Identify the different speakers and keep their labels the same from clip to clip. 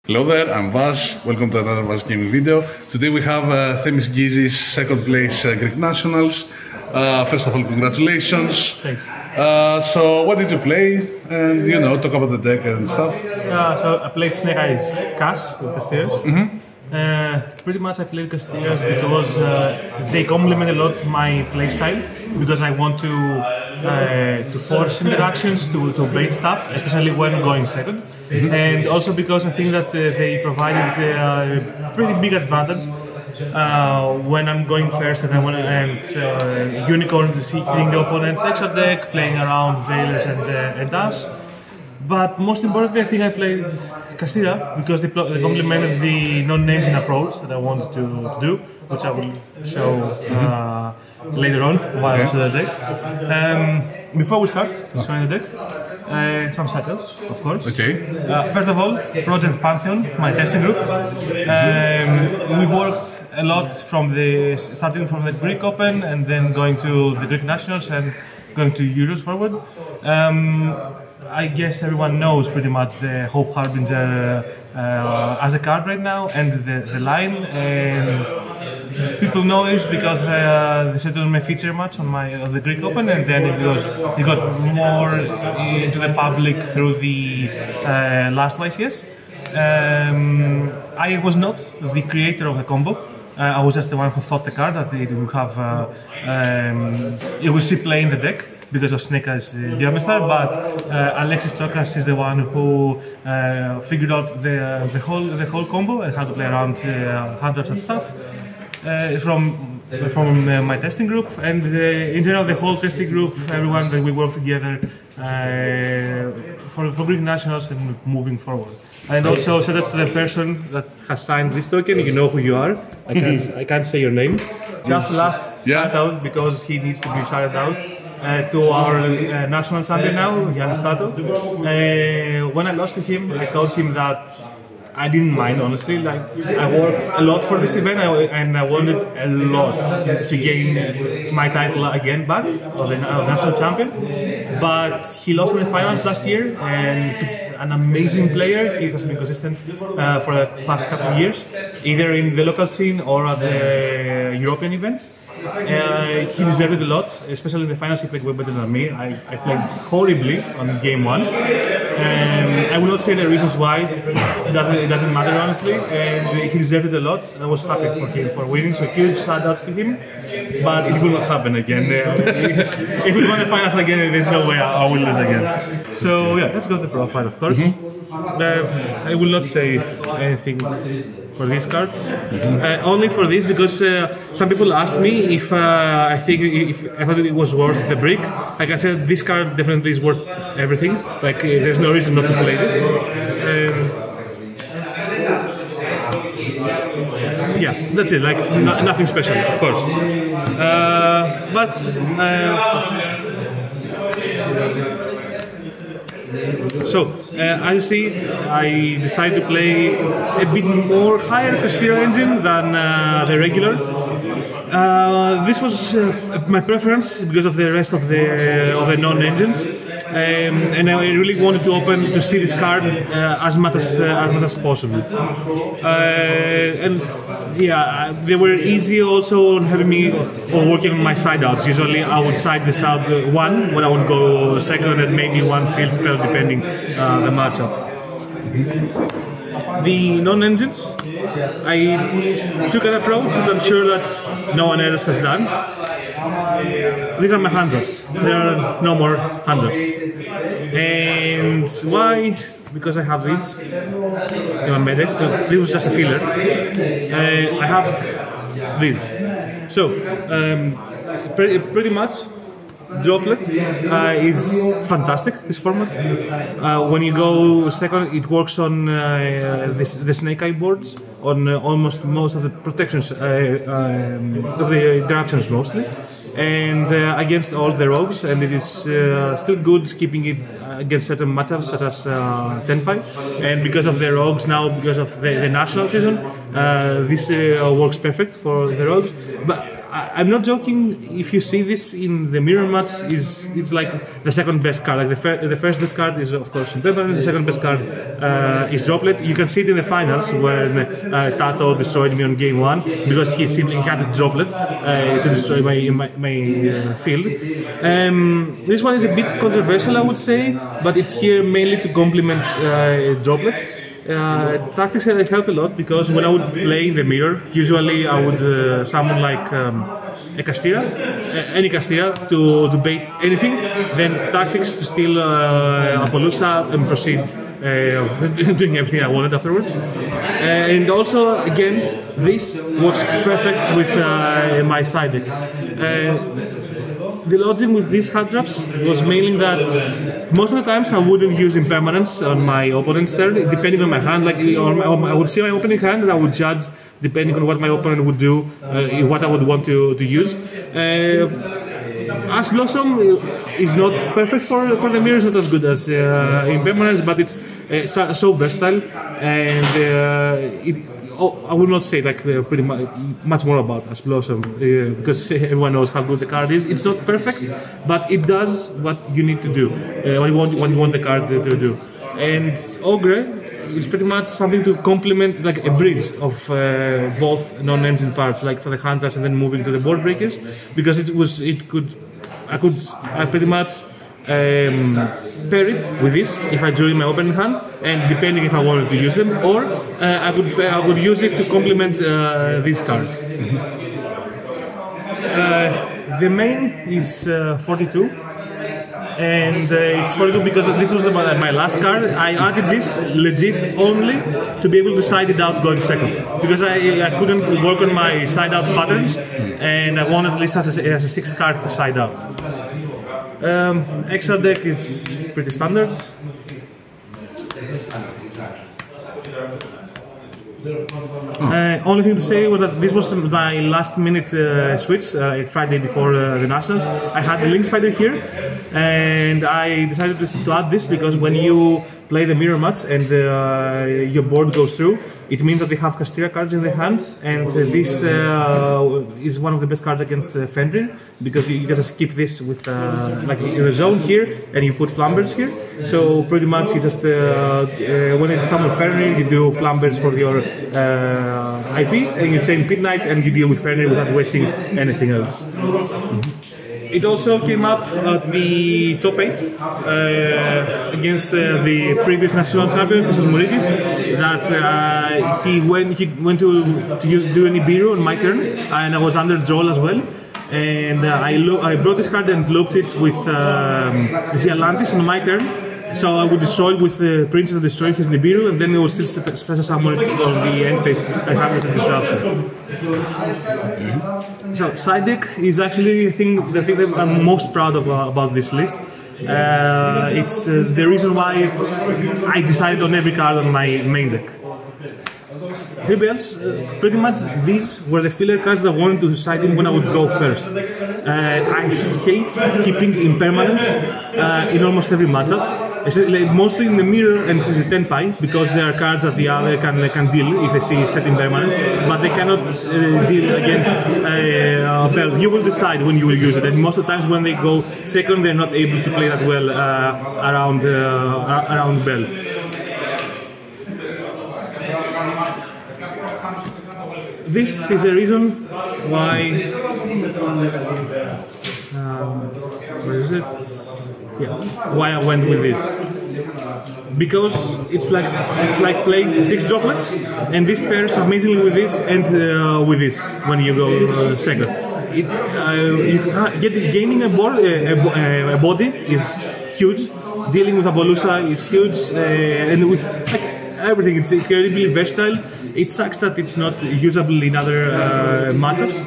Speaker 1: Hello there, I'm Vas. Welcome to another Vas gaming video. Today we have Themis Gkyzis, second place Greek nationals. First of all, congratulations.
Speaker 2: Thanks.
Speaker 1: So what did you play? And talk about the deck and stuff.
Speaker 2: So I played Snake Eyes Cash with Kashtira. Pretty much I played Kashtira because they complement a lot my playstyle, because I want to force interactions, to bait stuff, especially when going second. And also because I think that they provided a pretty big advantage when I'm going first and Unicorns is hitting the opponent's extra deck, playing around Veilers and Dash. But most importantly, I think I played Kashtira because they complemented the non-engine approach that I wanted to do, which I will show later on while I show the deck. Before we start showing the deck, some shoutouts, of course.
Speaker 1: Okay.
Speaker 2: First of all, Project Pantheon, my testing group. We worked a lot starting from the Greek Open and then going to the Greek Nationals and going to Euros forward. I guess everyone knows pretty much the Hope Harbinger as a card right now and the line, and people know this because they said on my feature match on the Greek Open, and then it got more into the public through the last YCS. I was not the creator of the combo. I was just the one who thought the card that it would have it would see play in the deck because of Snake Eyes Diamestar, but Alexis Chokas is the one who figured out the whole combo and how to play around handles and stuff from my testing group, and in general the whole testing group, everyone that we work together for Greek Nationals and moving forward. And also shout out to the person that has signed this token. You know who you are. I can't say your name. Just last shout out because he needs to be shouted out. To our national champion now, Giannis Tato. When I lost to him, I told him that I didn't mind, honestly. Like, I worked a lot for this event and I wanted a lot to gain my title again back of the national champion. But he lost in the finals last year, and he's an amazing player. He has been consistent for the past couple of years, either in the local scene or at the European events. He deserved it a lot, especially in the finals. He played way better than me. I played horribly on game one. I will not say the reasons why. It doesn't matter, honestly. And he deserved it a lot. I was happy for him for winning. So huge shout out to him. But it will not happen again. If we win the finals again, there's no way I will lose again. So yeah, let's go to the profile, of course. I will not say anything for these cards, only for this because some people asked me if I thought it was worth the brick. Like I said, this card definitely is worth everything. Like there's no reason not to play this. Yeah, that's it. Like nothing special, of course. So, as you see, I decided to play a bit more higher Kashtira engine than the regular. This was my preference because of the rest of the non-engines, and I really wanted to see this card as much as possible. And yeah, they were easy also on having me working on my side outs. Usually I would side this out one when I would go second, and maybe one field spell depending the matchup. The non-engines, I took an approach that I'm sure that no one else has done. These are my handles. There are no more handles. And why? Because I have these in my medic. This was just a filler. I have these. So, pretty much, Droplet is fantastic, this format. When you go second, it works on the Snake Eye boards, on almost most of the protections, of the interruptions mostly, and against all the rogues, and it is still good keeping it against certain matchups such as Tenpai, and because of the rogues now, because of the national season, this works perfect for the rogues. But I'm not joking. If you see this in the mirror match, it's like the second best card. Like the first best card is of course Impermanence. The second best card is Droplet. You can see it in the finals when Tato destroyed me on game 1 because he simply had a Droplet to destroy my field. This one is a bit controversial, I would say, but it's here mainly to complement Droplet. Tactics help a lot because when I would play in the mirror, usually I would summon like a Kashtira, any Kashtira to bait anything, then tactics to steal Appaloosa and proceed doing everything I wanted afterwards. And also, again, this works perfect with my side deck. The logic with these hand traps was mainly that most of the times I wouldn't use Impermanence on my opponent's turn, depending on my hand. Like I would see my opening hand and I would judge depending on what my opponent would do, what I would want to use. Ash Blossom is not perfect for the mirror, it's not as good as Impermanence, but it's so versatile, and I would not say like pretty much more about Ash Blossom because everyone knows how good the card is. It's not perfect, but it does what you need to do, what you want the card to do. And Ogre is pretty much something to complement, like a bridge of both non-engine parts, like for the hand traps and then moving to the board breakers, because I pretty much pair it with this if I drew in my opening hand, and depending if I wanted to use them, or I would use it to complement these cards. The main is 42, and it's 42 because this was my last card. I added this legit only to be able to side it out going second, because I couldn't work on my side out patterns, and I wanted at least as a 6th card to side out. Extra deck is pretty standard. Only thing to say was that this was my last minute switch, Friday before the Nationals. I had the Link Spider here, and I decided to add this because when you play the mirror match and your board goes through, it means that they have Kashtira cards in their hand, and this is one of the best cards against Fenrir, because you just keep this with like in the zone here, and you put Flambers here. So pretty much you just when it's summon Fenrir, you do Flambers for your IP, and you chain Pit Knight, and you deal with Fenrir without wasting anything else. It also came up at the top 8 against the previous national champion, Mouritis, that he went to do any Nibiru on my turn, and I was under Joel as well. And I brought this card and looped it with Atlantis on my turn. So I would destroy it with the Princess and destroy his Nibiru, and then it was still special summon on the end phase. I have as a disruption. So side deck is actually the thing that I'm most proud of about this list. It's the reason why I decided on every card on my main deck. 3 bells, pretty much these were the filler cards that I wanted to side in when I would go first. I hate keeping Impermanence in almost every matchup, especially mostly in the mirror and the Tenpai, because there are cards that the other can deal if they see set Impermanence, but they cannot deal against Bell. You will decide when you will use it, and most of the times when they go second, they're not able to play that well around Bell. This is the reason why. Where is it? Yeah, why I went with this. Because it's like playing 6 droplets, and this pairs amazingly with this and with this when you go second. Gaining a body is huge. Dealing with Appaloosa is huge, and with everything, it's incredibly versatile. It sucks that it's not usable in other matchups,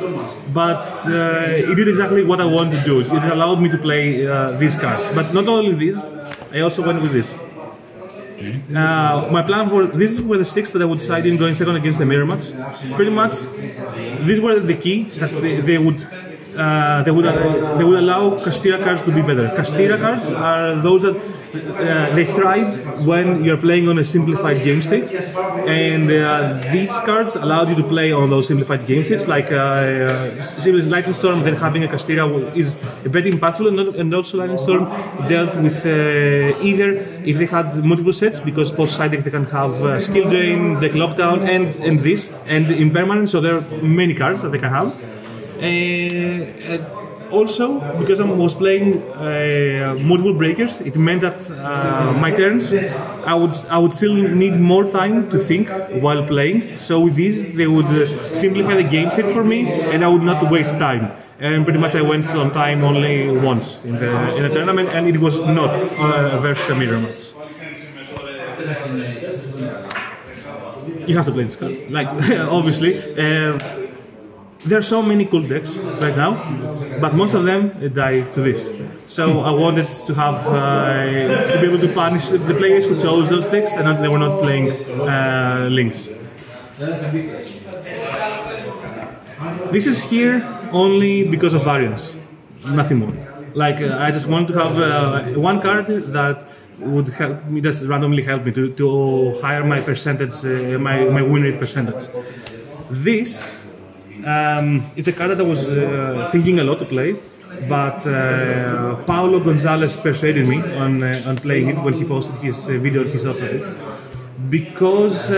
Speaker 2: but it did exactly what I wanted to do. It allowed me to play these cards. But not only this, I also went with this. My plan for these were the 6 that I would side in going second against the mirror match. Pretty much, these were the key that they would allow Kashtira cards to be better. Kashtira cards are those that they thrive when you're playing on a simplified game state, and these cards allowed you to play on those simplified game states, like Lightning Storm. Then having a Kashtira is very impactful, and also Lightning Storm dealt with either if they had multiple sets, because post side deck they can have skill drain, deck lockdown, and this, and impermanence. So there are many cards that they can have. Also, because I was playing multiple breakers, it meant that my turns, I would still need more time to think while playing. So with this, they would simplify the game set for me, and I would not waste time. And pretty much I went on time only once in the tournament, and it was not versus a mirror match. You have to play this card, like obviously. There are so many cool decks right now, but most of them die to this. So I wanted to have to be able to punish the players who chose those decks and they were not playing links. This is here only because of variance, nothing more. Like I just want to have one card that would help me, just randomly help me to higher my percentage, my win rate percentage. This. It's a card that I was thinking a lot to play, but Paulo Gonzalez persuaded me on playing it when he posted his video, his thoughts on it. Because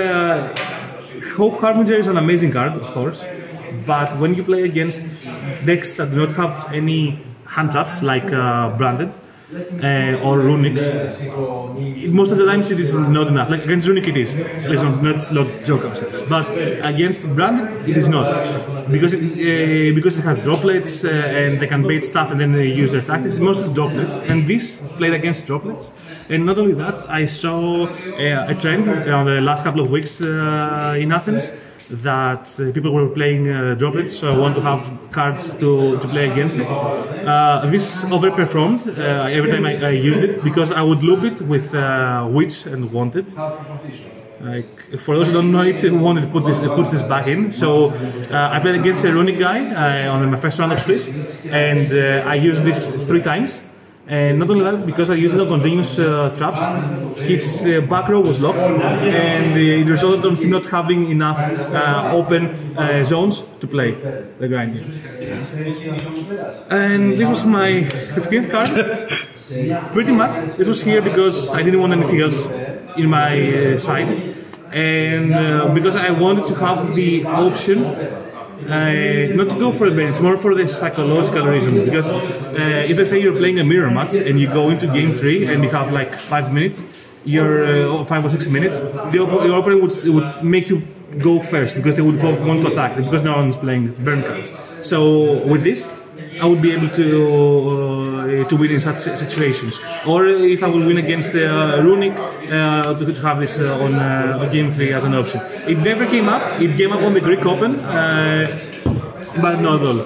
Speaker 2: Hope Harbinger is an amazing card, of course, but when you play against decks that do not have any hand traps like Branded or Runics, most of the times it is not enough. Like against Runic it is, let's not joke ourselves, but against Branded it is not, because they have droplets and they can bait stuff and then they use their tactics, mostly droplets, and this played against droplets. And not only that, I saw a trend on the last couple of weeks in Athens that people were playing droplets, so I want to have cards to play against it. This overperformed every time I used it, because I would loop it with Witch and Wanted. Like, for those who don't know it, Wanted puts this back in. So I played against a Runic guy on my first round of Swiss, and I used this 3 times. And not only that, because I used it on continuous traps, his back row was locked, and it resulted in him not having enough open zones to play the grind. And this was my 15th card. Pretty much, this was here because I didn't want anything else in my side, and because I wanted to have the option not to go for a bet, it's more for the psychological reason, because if I say you're playing a mirror match and you go into game 3 and you have like 5 minutes, 5 or 6 minutes, your opponent would make you go first, because they would want to attack, because no one's playing burn cards. So with this, I would be able to win in such situations. Or if I will win against Runic, to have this on game 3 as an option. It never came up. It came up on the Greek Open, but not at all.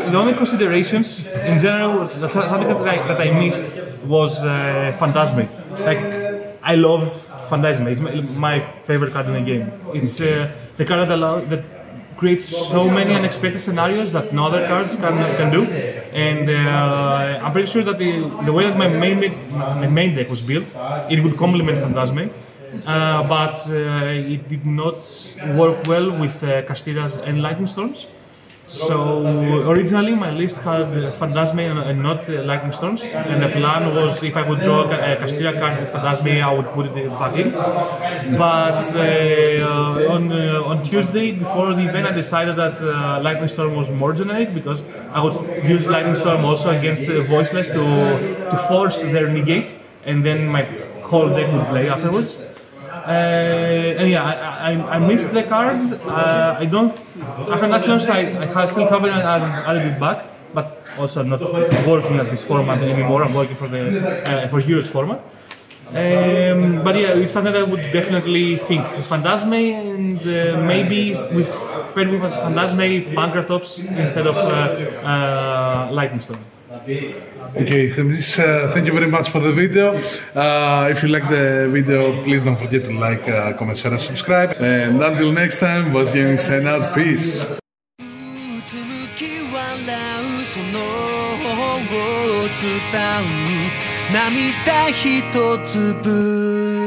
Speaker 2: The only considerations in general, something that I missed was Phantasme. Like, I love Phantasme. It's my favorite card in the game. It's the card that creates so many unexpected scenarios that no other cards can do, and I'm pretty sure that the way that my main deck was built, it would complement Phantasme, but it did not work well with Kashtiras and Lightning Storms. So originally my list had Phantasme and not Lightning Storms, and the plan was if I would draw a Kashtira card with Phantasme, I would put it back in. But on Tuesday before the event, I decided that Lightning Storm was more generic, because I would use Lightning Storm also against Voiceless to force their negate, and then my whole deck would play afterwards. And yeah, I missed the card. I don't. After Nationals, I still haven't added it back, but also I'm not working at this format anymore. I'm working for the for Heroes format. But yeah, it's something that I would definitely think. Phantasme, and maybe with paired with Phantasme, Pankratops instead of Lightning Storm.
Speaker 1: Okay, Themis, thank you very much for the video. If you like the video, please don't forget to like, comment, share and subscribe. And until next time, was Gaming sign out. Peace.
Speaker 3: 伝う涙一粒